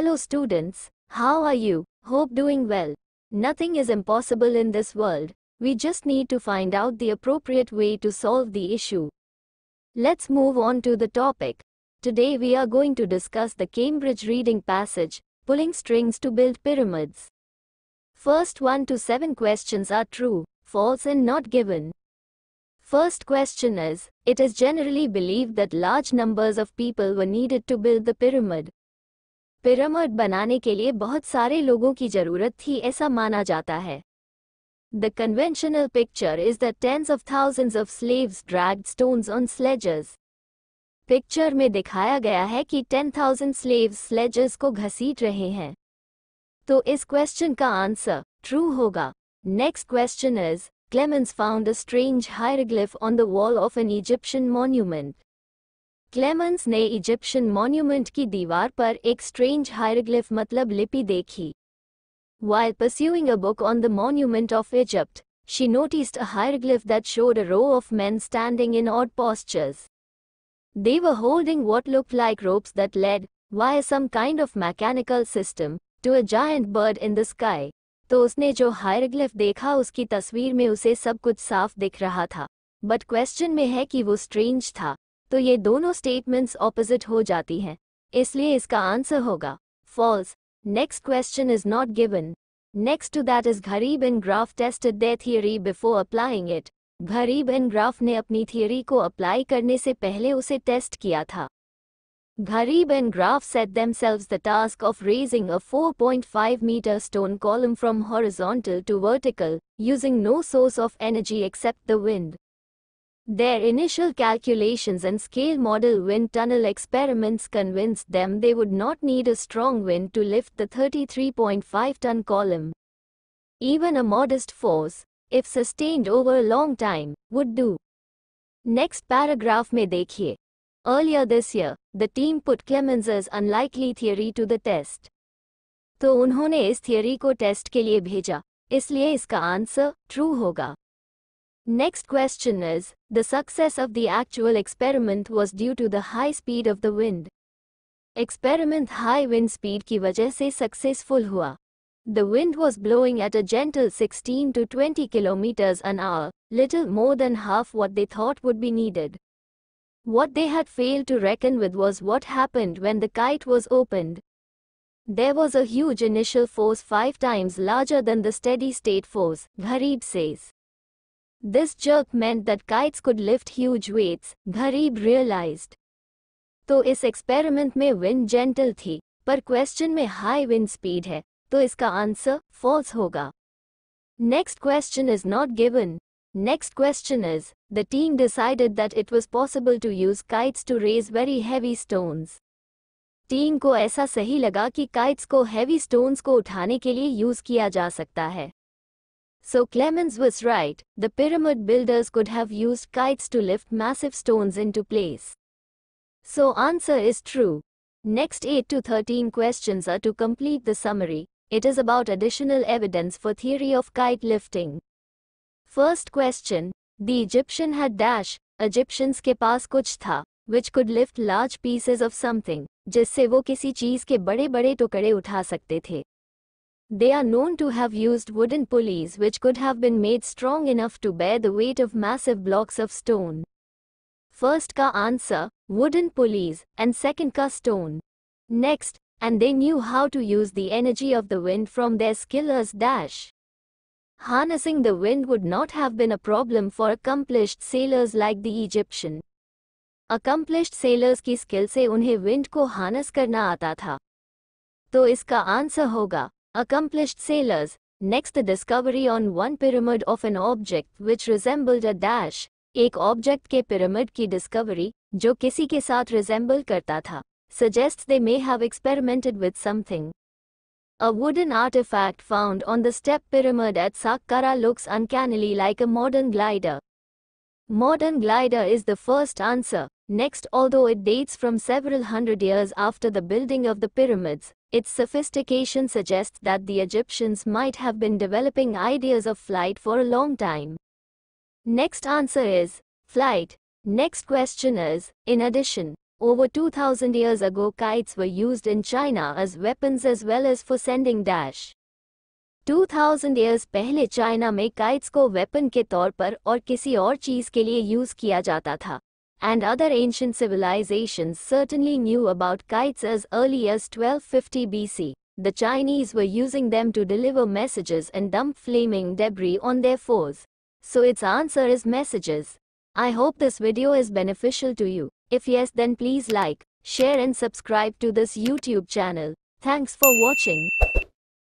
Hello students, how are you? Hope doing well. Nothing is impossible in this world. We just need to find out the appropriate way to solve the issue. Let's move on to the topic. Today we are going to discuss the Cambridge reading passage, pulling strings to build pyramids. First 1 to 7 questions are true, false and not given. First question is, it is generally believed that large numbers of people were needed to build the pyramid. Pyramid बनाने के लिए बहुत सारे लोगों की जरूरत थी ऐसा माना जाता है. The conventional picture is that tens of thousands of slaves dragged stones on sledges. Picture में दिखाया गया है कि 10,000 slaves sledges को घसीट रहे हैं. तो इस क्वेश्चन का आंसर ट्रू होगा. Next question is, Clemens found a strange hieroglyph on the wall of an Egyptian monument. Clemens ने इजिप्शियन मॉन्यूमेंट की दीवार पर एक स्ट्रेंज हायरोग्लिफ मतलब लिपि देखी. While pursuing a book on the monument of Egypt, she noticed a hieroglyph that showed a row of men standing in odd postures. They were holding what looked like ropes that led, via some kind of mechanical system, to a giant bird in the sky. तो उसने जो हायरोग्लिफ देखा उसकी तस्वीर में उसे सब कुछ साफ दिख रहा था. बट क्वेश्चन में है कि वो स्ट्रेंज था. तो ये दोनों स्टेटमेंट्स ऑपोजिट हो जाती हैं, इसलिए इसका आंसर होगा false. Next question is not given. Next to that is Gareeb and Graf tested their theory before applying it. Gareeb and Graf ने अपनी थियरी को अप्लाई करने से पहले उसे टेस्ट किया था. गरीब and graph set themselves the task of raising a 4.5 meter stone column from horizontal to vertical, using no source of energy except the wind. Their initial calculations and scale model wind tunnel experiments convinced them they would not need a strong wind to lift the 33.5-ton column. Even a modest force, if sustained over a long time, would do. Next paragraph में देखिए. Earlier this year, the team put Clemens's unlikely theory to the test. तो उन्होंने इस theory को test के लिए भेजा, इसलिए इसका आंसर ट्रू होगा. Next question is, the success of the actual experiment was due to the high speed of the wind. Experiment high wind speed की वजह से successful हुआ. The wind was blowing at a gentle 16 to 20 kilometers an hour, little more than half what they thought would be needed. What they had failed to reckon with was what happened when the kite was opened. There was a huge initial force 5 times larger than the steady state force, Gharib says. This jerk meant that kites could lift huge weights, Gharib realized. तो इस experiment में wind gentle थी, पर question में high wind speed है, तो इसका answer false होगा. Next question is not given. Next question is, the team decided that it was possible to use kites to raise very heavy stones. Team को ऐसा सही लगा कि काइट्स को हैवी स्टोन्स को उठाने के लिए यूज किया जा सकता है. So Clemens was right, the pyramid builders could have used kites to lift massive stones into place. So answer is true. Next 8 to 13 questions are to complete the summary. It is about additional evidence for theory of kite lifting. First question, the Egyptian had dash, Egyptians के पास कुछ था, which could lift large pieces of something, जिससे वो किसी चीज के बड़े बड़े टुकड़े उठा सकते थे. They are known to have used wooden pulleys which could have been made strong enough to bear the weight of massive blocks of stone. First का answer, wooden pulleys, and second का stone. Next, and they knew how to use the energy of the wind from their skill as dash. Harnessing the wind would not have been a problem for accomplished sailors like the Egyptian. Accomplished sailors की skill से उन्हें wind को harness करना आता था. तो इसका answer होगा accomplished sailors. Next, the discovery on one pyramid of an object which resembled a dash. एक ऑब्जेक्ट के पिरामिड की डिस्कवरी जो किसी के साथ रिजेंबल करता था, suggests they may have experimented with something. A wooden artifact found on the step pyramid at Saqqara looks uncannily like a modern glider. Modern glider is the first answer. Next, although it dates from several hundred years after the building of the pyramids, its sophistication suggests that the Egyptians might have been developing ideas of flight for a long time. Next answer is flight. Next question is, in addition, Over 2000 years ago, kites were used in China as weapons as well as for sending dash. 2000 years पहले China में kites को weapon के तौर पर और किसी और चीज के लिए यूज किया जाता था. And other ancient civilizations certainly knew about kites as early as 1250 BC. The Chinese were using them to deliver messages and dump flaming debris on their foes. So its answer is messages. I hope this video is beneficial to you. If yes, then please like, share and subscribe to this YouTube channel. Thanks for watching.